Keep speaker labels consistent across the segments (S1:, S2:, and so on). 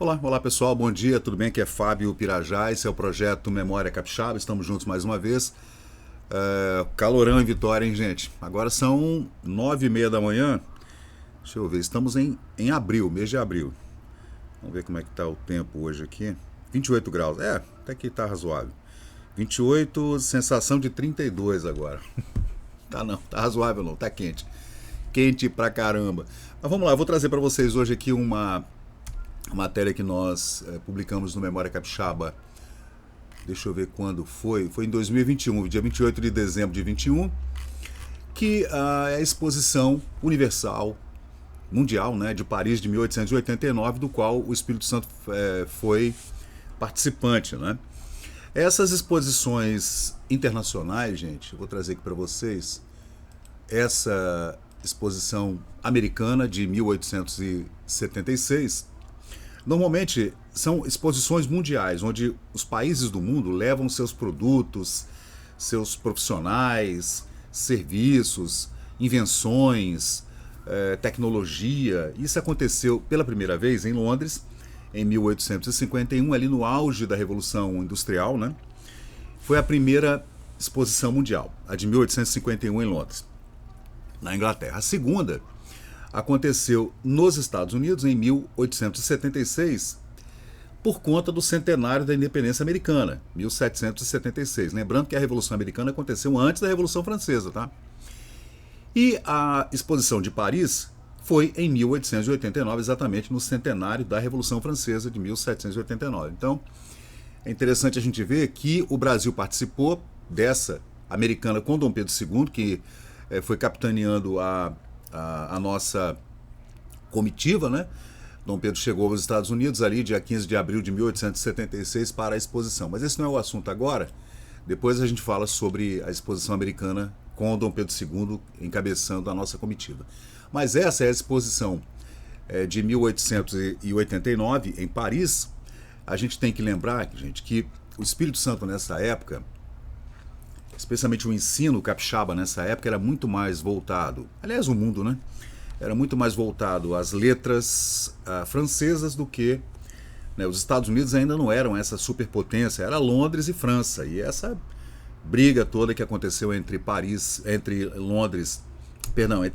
S1: Olá pessoal, bom dia, tudo bem? Aqui é Fábio Pirajá, esse é o projeto Memória Capixaba, estamos juntos mais uma vez. Calorão em Vitória, hein, gente? Agora são 9h30 da manhã, deixa eu ver, estamos em abril, mês de abril. Vamos ver como é que tá o tempo hoje aqui. 28 graus, até que tá razoável. 28, sensação de 32 agora. Tá não, tá razoável não, tá quente. Quente pra caramba. Mas vamos lá, eu vou trazer para vocês hoje aqui uma matéria que nós publicamos no Memória Capixaba. Deixa eu ver quando foi. Foi em 2021, dia 28 de dezembro de 21, que é a Exposição Universal Mundial, né, de Paris de 1889, do qual o Espírito Santo foi participante, né? Essas exposições internacionais, gente, eu vou trazer aqui para vocês essa exposição americana de 1876. Normalmente são exposições mundiais, onde os países do mundo levam seus produtos, seus profissionais, serviços, invenções, tecnologia. Isso aconteceu pela primeira vez em Londres, em 1851, ali no auge da Revolução Industrial, né? Foi a primeira exposição mundial, a de 1851 em Londres, na Inglaterra. A segunda aconteceu nos Estados Unidos em 1876, por conta do centenário da independência americana, 1776. Lembrando que a Revolução Americana aconteceu antes da Revolução Francesa, tá? E a exposição de Paris foi em 1889, exatamente no centenário da Revolução Francesa de 1789. Então, é interessante a gente ver que o Brasil participou dessa americana com Dom Pedro II, que foi capitaneando a nossa comitiva, né? Dom Pedro chegou aos Estados Unidos ali dia 15 de abril de 1876 para a exposição. Mas esse não é o assunto agora. Depois a gente fala sobre a exposição americana com Dom Pedro II encabeçando a nossa comitiva. Mas essa é a exposição de 1889 em Paris. A gente tem que lembrar, gente, que o Espírito Santo nessa época, especialmente o ensino capixaba nessa época, era muito mais voltado, aliás o mundo, né? Era muito mais voltado às letras francesas do que, né, os Estados Unidos ainda não eram essa superpotência, era Londres e França. E essa briga toda que aconteceu entre entre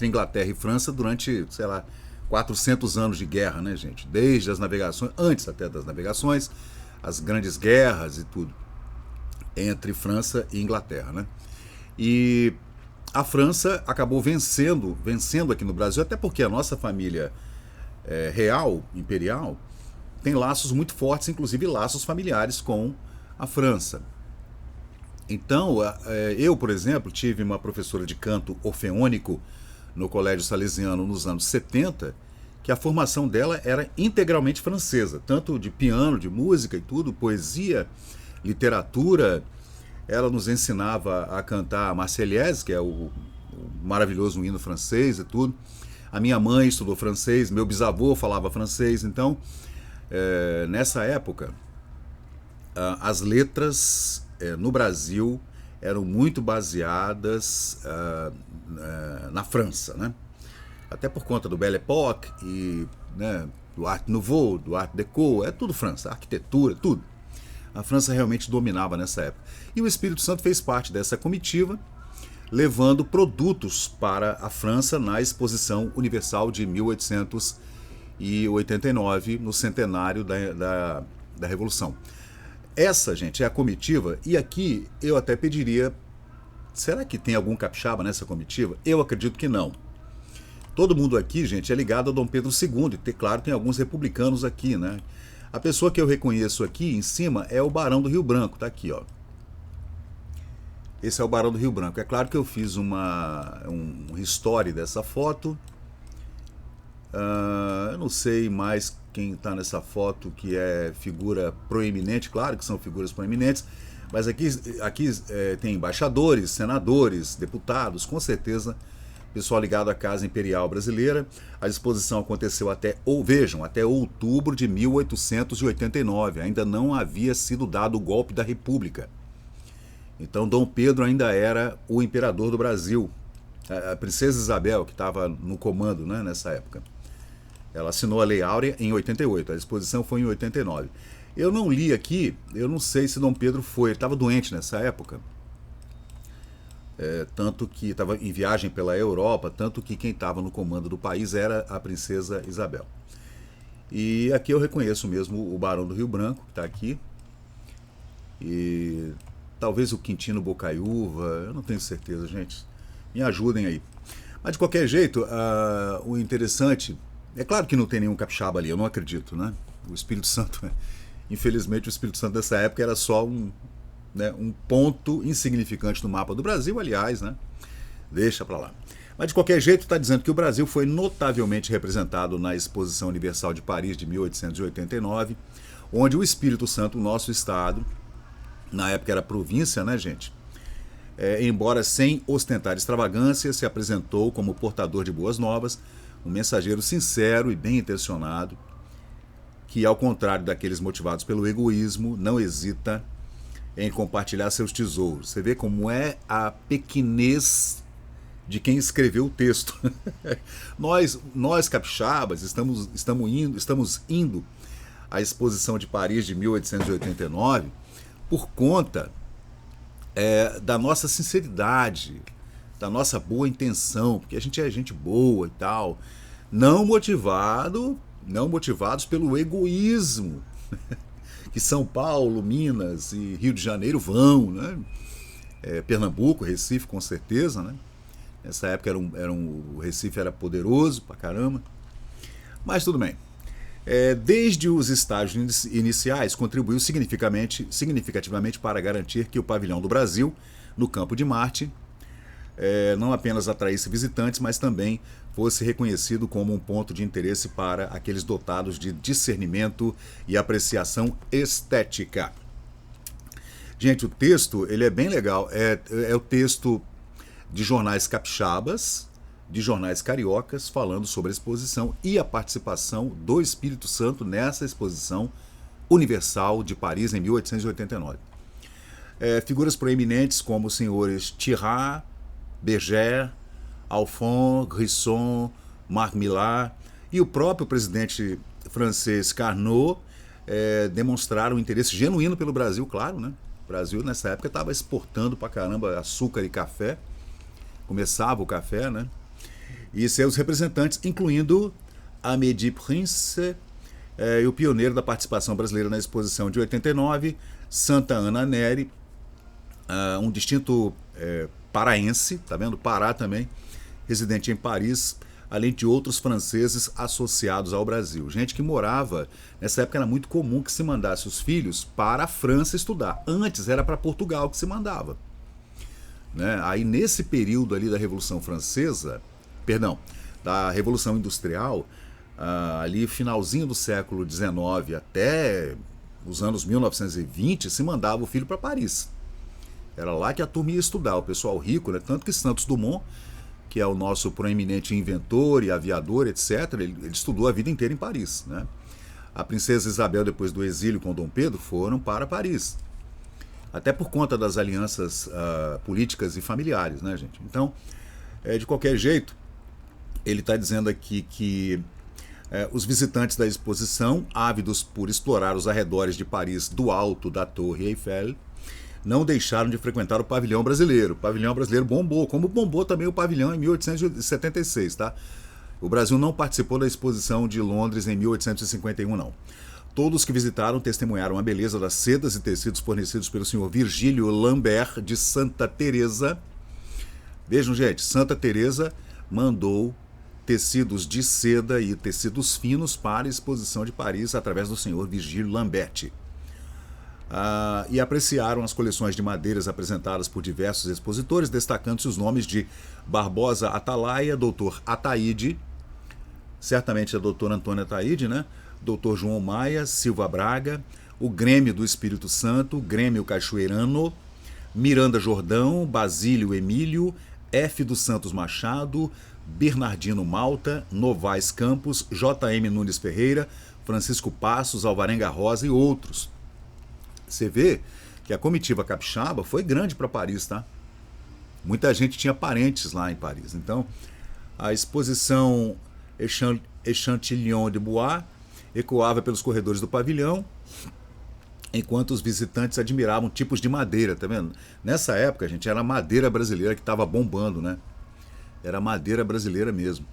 S1: Inglaterra e França durante, sei lá, 400 anos de guerra, né, gente? Desde as navegações, antes até das navegações, as grandes guerras e tudo, entre França e Inglaterra, né? E a França acabou vencendo aqui no Brasil, até porque a nossa família real, imperial, tem laços muito fortes, inclusive laços familiares com a França. Então, eu, por exemplo, tive uma professora de canto orfeônico no Colégio Salesiano nos anos 70, que a formação dela era integralmente francesa, tanto de piano, de música e tudo, poesia, literatura. Ela nos ensinava a cantar a Marseillaise, que é o maravilhoso hino francês e tudo. A minha mãe estudou francês, meu bisavô falava francês. Então, nessa época, as letras no Brasil eram muito baseadas na França, né? Até por conta do Belle Époque e, né, do Art Nouveau, do Art Déco, é tudo França, arquitetura, tudo. A França realmente dominava nessa época. E o Espírito Santo fez parte dessa comitiva, levando produtos para a França na Exposição Universal de 1889, no centenário da Revolução. Essa, gente, é a comitiva, e aqui eu até pediria, será que tem algum capixaba nessa comitiva? Eu acredito que não. Todo mundo aqui, gente, é ligado a Dom Pedro II, e claro, tem alguns republicanos aqui, né? A pessoa que eu reconheço aqui em cima é o Barão do Rio Branco, tá aqui, ó. Esse é o Barão do Rio Branco. É claro que eu fiz um history dessa foto. Eu não sei mais quem está nessa foto que é figura proeminente, claro que são figuras proeminentes, mas aqui tem embaixadores, senadores, deputados, com certeza, pessoal ligado à Casa Imperial Brasileira. A exposição aconteceu até outubro de 1889, ainda não havia sido dado o golpe da República. Então Dom Pedro ainda era o imperador do Brasil, a princesa Isabel que estava no comando, né, nessa época. Ela assinou a Lei Áurea em 88, a exposição foi em 89. Eu não li aqui, eu não sei se Dom Pedro foi, ele estava doente nessa época, tanto que estava em viagem pela Europa, tanto que quem estava no comando do país era a princesa Isabel. E aqui eu reconheço mesmo o Barão do Rio Branco, que está aqui, e talvez o Quintino Bocaiúva, eu não tenho certeza, gente. Me ajudem aí. Mas de qualquer jeito, o interessante, é claro que não tem nenhum capixaba ali, eu não acredito, né? O Espírito Santo, infelizmente o Espírito Santo dessa época era só um ponto insignificante no mapa do Brasil, aliás, né? Deixa pra lá. Mas de qualquer jeito está dizendo que o Brasil foi notavelmente representado na Exposição Universal de Paris de 1889, onde o Espírito Santo, o nosso estado, na época era província, né, gente? Embora sem ostentar extravagância, se apresentou como portador de boas novas, um mensageiro sincero e bem intencionado, que, ao contrário daqueles motivados pelo egoísmo, não hesita em compartilhar seus tesouros. Você vê como é a pequenez de quem escreveu o texto. nós capixabas, estamos indo à Exposição de Paris de 1889 por conta da nossa sinceridade, da nossa boa intenção, porque a gente é gente boa e tal, não motivados pelo egoísmo que São Paulo, Minas e Rio de Janeiro vão, né? Pernambuco, Recife, com certeza, né? Nessa época o Recife era poderoso pra caramba, mas tudo bem. Desde os estágios iniciais, contribuiu significativamente para garantir que o pavilhão do Brasil, no Campo de Marte, não apenas atraísse visitantes, mas também fosse reconhecido como um ponto de interesse para aqueles dotados de discernimento e apreciação estética. Gente, o texto ele é bem legal. É o texto de jornais capixabas, de jornais cariocas, falando sobre a exposição e a participação do Espírito Santo nessa exposição universal de Paris em 1889. Figuras proeminentes como os senhores Tirard, Berger, Alphonse, Grisson, Marc Millar e o próprio presidente francês Carnot demonstraram um interesse genuíno pelo Brasil, claro, né? O Brasil nessa época estava exportando pra caramba açúcar e café, começava o café, né? E seus representantes, incluindo Amédée Prince e o pioneiro da participação brasileira na exposição de 89, Santa Ana Neri, um distinto paraense, tá vendo? Pará também, residente em Paris, além de outros franceses associados ao Brasil. Gente que morava, nessa época era muito comum que se mandasse os filhos para a França estudar. Antes era para Portugal que se mandava. Né? Aí nesse período ali da Revolução Francesa, da Revolução Industrial, ali finalzinho do século XIX até os anos 1920, se mandava o filho para Paris. Era lá que a turma ia estudar, o pessoal rico, né? Tanto que Santos Dumont, que é o nosso proeminente inventor e aviador, etc., ele estudou a vida inteira em Paris. Né? A princesa Isabel, depois do exílio com Dom Pedro, foram para Paris. Até por conta das alianças políticas e familiares, né, gente? Então, de qualquer jeito, ele está dizendo aqui que os visitantes da exposição, ávidos por explorar os arredores de Paris do alto da Torre Eiffel, não deixaram de frequentar o pavilhão brasileiro. O pavilhão brasileiro bombou, como bombou também o pavilhão em 1876, tá? O Brasil não participou da exposição de Londres em 1851, não. Todos que visitaram testemunharam a beleza das sedas e tecidos fornecidos pelo senhor Virgílio Lambert de Santa Teresa. Vejam, gente, Santa Teresa mandou tecidos de seda e tecidos finos para a exposição de Paris através do senhor Virgílio Lambert. E apreciaram as coleções de madeiras apresentadas por diversos expositores, destacando-se os nomes de Barbosa Atalaia, Dr. Ataíde, certamente é Dr. Antônio Ataíde, né? Dr. João Maia, Silva Braga, o Grêmio do Espírito Santo, o Grêmio Cachoeirano, Miranda Jordão, Basílio Emílio, F. dos Santos Machado, Bernardino Malta, Novaes Campos, J.M. Nunes Ferreira, Francisco Passos, Alvarenga Rosa e outros. Você vê que a comitiva capixaba foi grande para Paris, tá? Muita gente tinha parentes lá em Paris. Então, a exposição Echantillon de Bois ecoava pelos corredores do pavilhão, enquanto os visitantes admiravam tipos de madeira, tá vendo? Nessa época, gente, era a madeira brasileira que estava bombando, né? Era a madeira brasileira mesmo.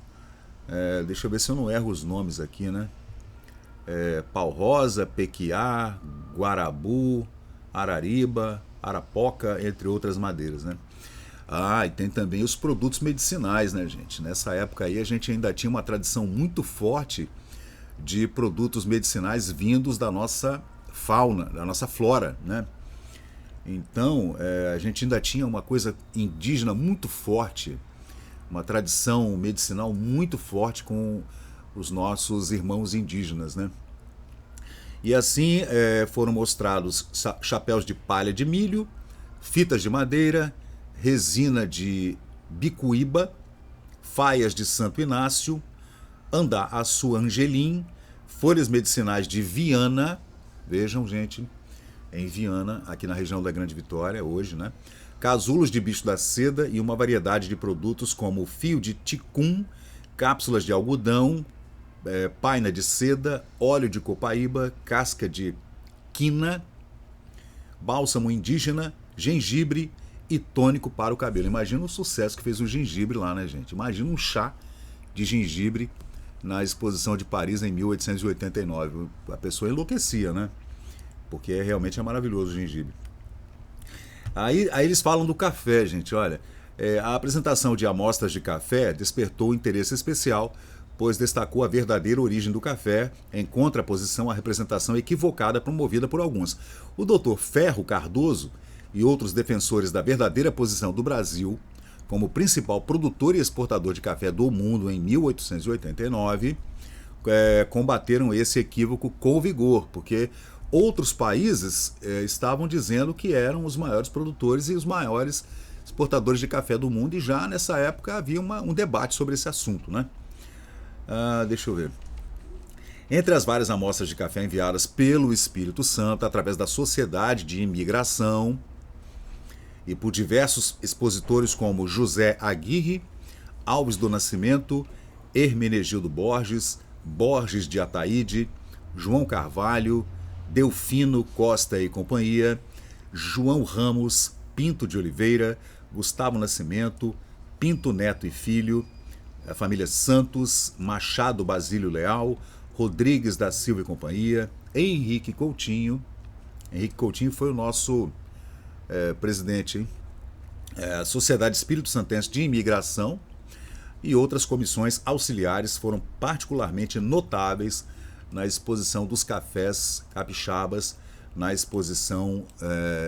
S1: Deixa eu ver se eu não erro os nomes aqui, né? Pau Rosa, Pequiá, Guarabu, Arariba, Arapoca, entre outras madeiras, né? E tem também os produtos medicinais, né, gente? Nessa época aí a gente ainda tinha uma tradição muito forte de produtos medicinais vindos da nossa fauna, da nossa flora, né? Então, a gente ainda tinha uma coisa indígena muito forte, uma tradição medicinal muito forte com os nossos irmãos indígenas, né? E assim foram mostrados chapéus de palha de milho, fitas de madeira, resina de bicuíba, faias de Santo Inácio, andá-açu angelim, folhas medicinais de Viana, vejam, gente, em Viana, aqui na região da Grande Vitória, hoje, né? Casulos de bicho da seda e uma variedade de produtos como fio de ticum, cápsulas de algodão, paina de seda, óleo de copaíba, casca de quina, bálsamo indígena, gengibre e tônico para o cabelo. Imagina o sucesso que fez o gengibre lá, né, gente? Imagina um chá de gengibre na exposição de Paris em 1889. A pessoa enlouquecia, né? Porque realmente é maravilhoso o gengibre. Aí eles falam do café, gente. Olha, a apresentação de amostras de café despertou interesse especial, pois destacou a verdadeira origem do café, em contraposição à representação equivocada promovida por alguns. O Dr. Ferro Cardoso e outros defensores da verdadeira posição do Brasil como principal produtor e exportador de café do mundo em 1889, combateram esse equívoco com vigor, porque outros países estavam dizendo que eram os maiores produtores e os maiores exportadores de café do mundo, e já nessa época havia um debate sobre esse assunto, né? Deixa eu ver. Entre as várias amostras de café enviadas pelo Espírito Santo através da Sociedade de Imigração e por diversos expositores como José Aguirre, Alves do Nascimento, Hermenegildo Borges, Borges de Ataíde, João Carvalho, Delfino Costa e companhia, João Ramos, Pinto de Oliveira, Gustavo Nascimento, Pinto Neto e Filho, a família Santos, Machado Basílio Leal, Rodrigues da Silva e companhia, Henrique Coutinho. Henrique Coutinho foi o nosso presidente, hein? A Sociedade Espírito Santense de Imigração e outras comissões auxiliares foram particularmente notáveis na exposição dos cafés capixabas, na exposição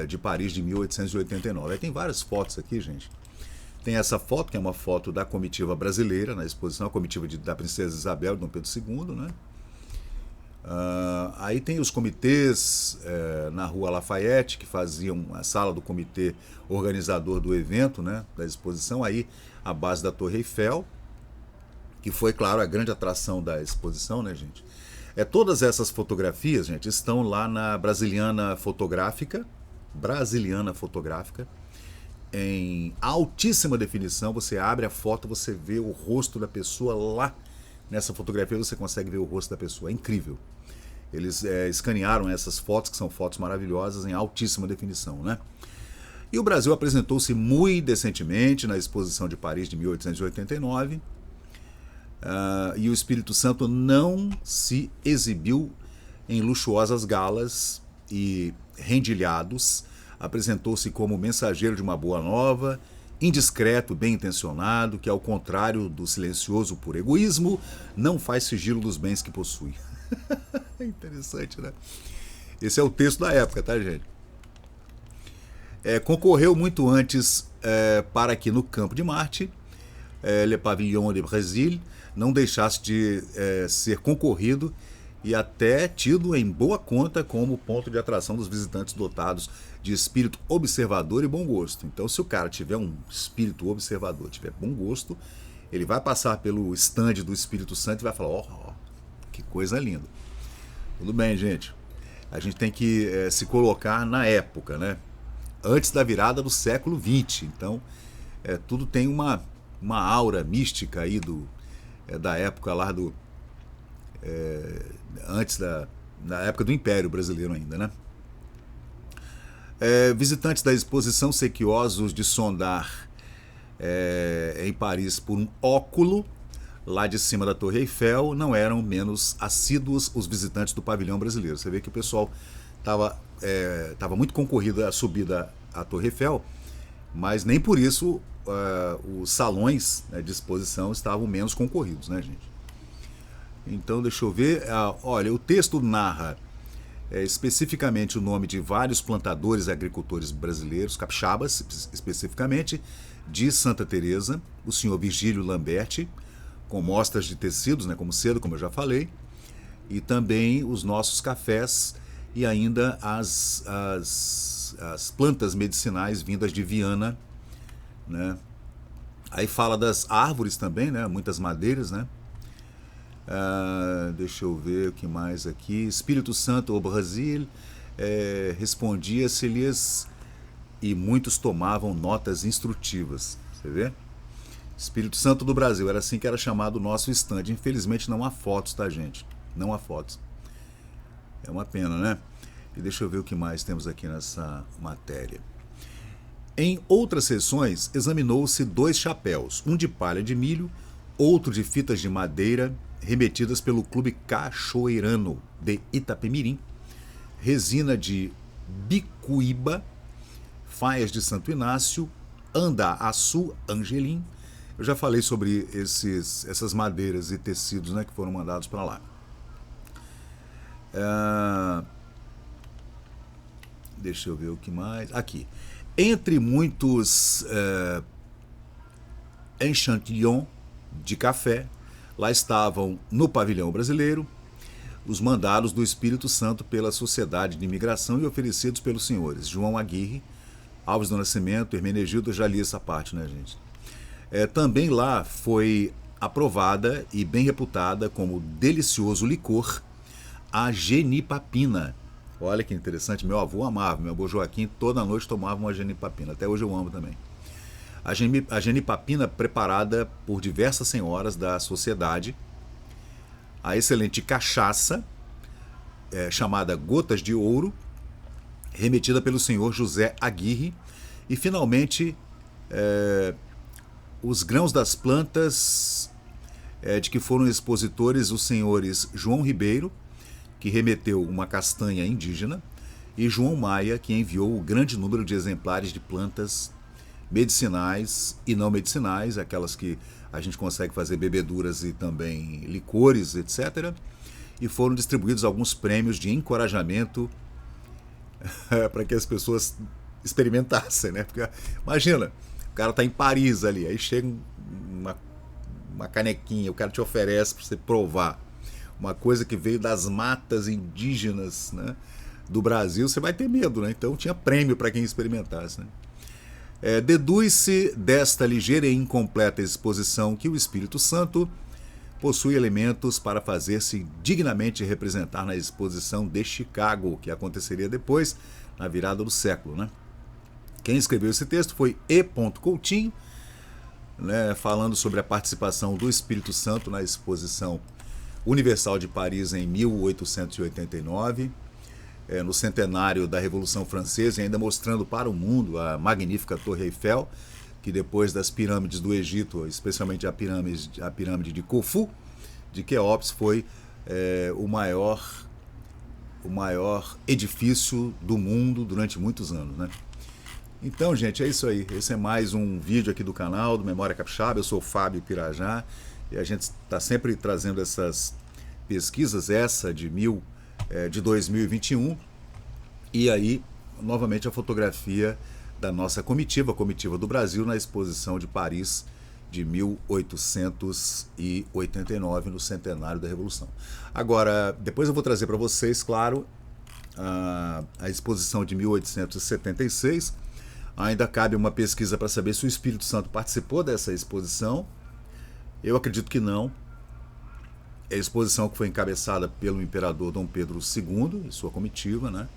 S1: de Paris de 1889. Aí tem várias fotos aqui, gente. Tem essa foto, que é uma foto da comitiva brasileira na exposição, a comitiva da Princesa Isabel de Dom Pedro II, né? Aí tem os comitês na Rua Lafayette, que faziam a sala do comitê organizador do evento, né, da exposição, aí a base da Torre Eiffel, que foi, claro, a grande atração da exposição, né, gente? Todas essas fotografias, gente, estão lá na Brasiliana Fotográfica, em altíssima definição. Você abre a foto, você vê o rosto da pessoa lá. Nessa fotografia você consegue ver o rosto da pessoa, é incrível. Eles escanearam essas fotos, que são fotos maravilhosas, em altíssima definição, né? E o Brasil apresentou-se muito decentemente na exposição de Paris de 1889, e o Espírito Santo não se exibiu em luxuosas galas e rendilhados, apresentou-se como mensageiro de uma boa nova, indiscreto, bem intencionado, que ao contrário do silencioso por egoísmo, não faz sigilo dos bens que possui. Interessante, né? Esse é o texto da época, tá, gente? Concorreu muito antes para que no Campo de Marte, Le Pavillon de Brésil, não deixasse de ser concorrido e até tido em boa conta como ponto de atração dos visitantes dotados de espírito observador e bom gosto. Então, se o cara tiver um espírito observador, tiver bom gosto, ele vai passar pelo stand do Espírito Santo e vai falar: ó, que coisa linda. Tudo bem, gente. A gente tem que se colocar na época, né? Antes da virada do século XX. Então, tudo tem uma aura mística aí da época lá antes na época do Império Brasileiro ainda, né? Visitantes da exposição sequiosos de sondar em Paris por um óculo lá de cima da Torre Eiffel não eram menos assíduos os visitantes do pavilhão brasileiro. Você vê que o pessoal estava muito concorrido a subida à Torre Eiffel, mas nem por isso os salões, né, de exposição estavam menos concorridos, né, gente? Então, deixa eu ver. Olha, o texto narra especificamente o nome de vários plantadores e agricultores brasileiros, capixabas especificamente, de Santa Teresa, o senhor Virgílio Lamberti, com mostras de tecidos, né, como cedo, como eu já falei, e também os nossos cafés e ainda as plantas medicinais vindas de Viana, né? Aí fala das árvores também, né, muitas madeiras, né? Deixa eu ver o que mais aqui. Espírito Santo ao Brasil, respondia-se-lhes e muitos tomavam notas instrutivas. Você vê? Espírito Santo do Brasil, era assim que era chamado o nosso stand. Infelizmente não há fotos, tá, gente? Não há fotos. É uma pena, né? E deixa eu ver o que mais temos aqui nessa matéria. Em outras sessões, examinou-se 2 chapéus, um de palha de milho, outro de fitas de madeira, remetidas pelo Clube Cachoeirano de Itapemirim, resina de Bicuíba, faias de Santo Inácio, Andaaçu, Angelim. Eu já falei sobre essas madeiras e tecidos, né, que foram mandados para lá. Deixa eu ver o que mais. Aqui. Entre muitos enchantillons de café, lá estavam, no pavilhão brasileiro, os mandados do Espírito Santo pela Sociedade de Imigração e oferecidos pelos senhores João Aguirre, Alves do Nascimento, Hermenegildo. Eu já li essa parte, né, gente? Também lá foi aprovada e bem reputada como delicioso licor a genipapina. Olha que interessante, meu avô amava, meu avô Joaquim toda noite tomava uma genipapina, até hoje eu amo também. A genipapina preparada por diversas senhoras da sociedade, a excelente cachaça, chamada Gotas de Ouro, remetida pelo senhor José Aguirre, e finalmente os grãos das plantas, de que foram expositores os senhores João Ribeiro, que remeteu uma castanha indígena, e João Maia, que enviou o grande número de exemplares de plantas medicinais e não medicinais, aquelas que a gente consegue fazer bebeduras e também licores, etc. E foram distribuídos alguns prêmios de encorajamento para que as pessoas experimentassem, né? Porque, imagina, o cara está em Paris ali, aí chega uma canequinha, o cara te oferece para você provar uma coisa que veio das matas indígenas, né, do Brasil, você vai ter medo, né? Então tinha prêmio para quem experimentasse, né? Deduz-se desta ligeira e incompleta exposição que o Espírito Santo possui elementos para fazer-se dignamente representar na exposição de Chicago, que aconteceria depois, na virada do século, né? Quem escreveu esse texto foi E. Coutinho, né, falando sobre a participação do Espírito Santo na exposição Universal de Paris em 1889, no centenário da Revolução Francesa, e ainda mostrando para o mundo a magnífica Torre Eiffel, que depois das pirâmides do Egito, especialmente a pirâmide de Khufu, de Quéops, foi o maior edifício do mundo durante muitos anos, né? Então, gente, é isso aí. Esse é mais um vídeo aqui do canal do Memória Capixaba. Eu sou o Fábio Pirajá e a gente está sempre trazendo essas pesquisas, essa de 2021, e aí, novamente, a fotografia da nossa comitiva, a comitiva do Brasil, na exposição de Paris de 1889, no centenário da Revolução. Agora, depois eu vou trazer para vocês, claro, a exposição de 1876. Ainda cabe uma pesquisa para saber se o Espírito Santo participou dessa exposição. Eu acredito que não. É a exposição que foi encabeçada pelo imperador Dom Pedro II e sua comitiva, né?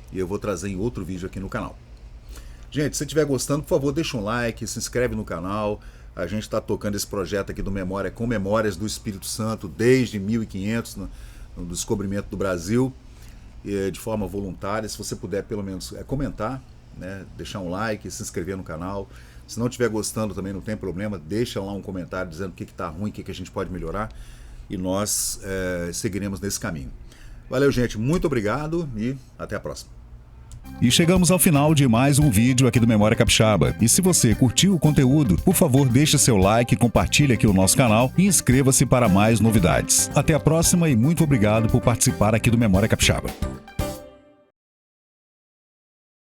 S1: E eu vou trazer em outro vídeo aqui no canal. Gente, se estiver gostando, por favor, deixa um like, se inscreve no canal. A gente está tocando esse projeto aqui do Memória com Memórias do Espírito Santo desde 1500, no descobrimento do Brasil, de forma voluntária. Se você puder, pelo menos, comentar, né? Deixar um like, se inscrever no canal. Se não estiver gostando também, não tem problema, deixa lá um comentário dizendo o que está ruim, o que a gente pode melhorar, e nós seguiremos nesse caminho. Valeu, gente, muito obrigado e até a próxima.
S2: E chegamos ao final de mais um vídeo aqui do Memória Capixaba. E se você curtiu o conteúdo, por favor, deixe seu like, compartilhe aqui o nosso canal e inscreva-se para mais novidades. Até a próxima e muito obrigado por participar aqui do Memória Capixaba.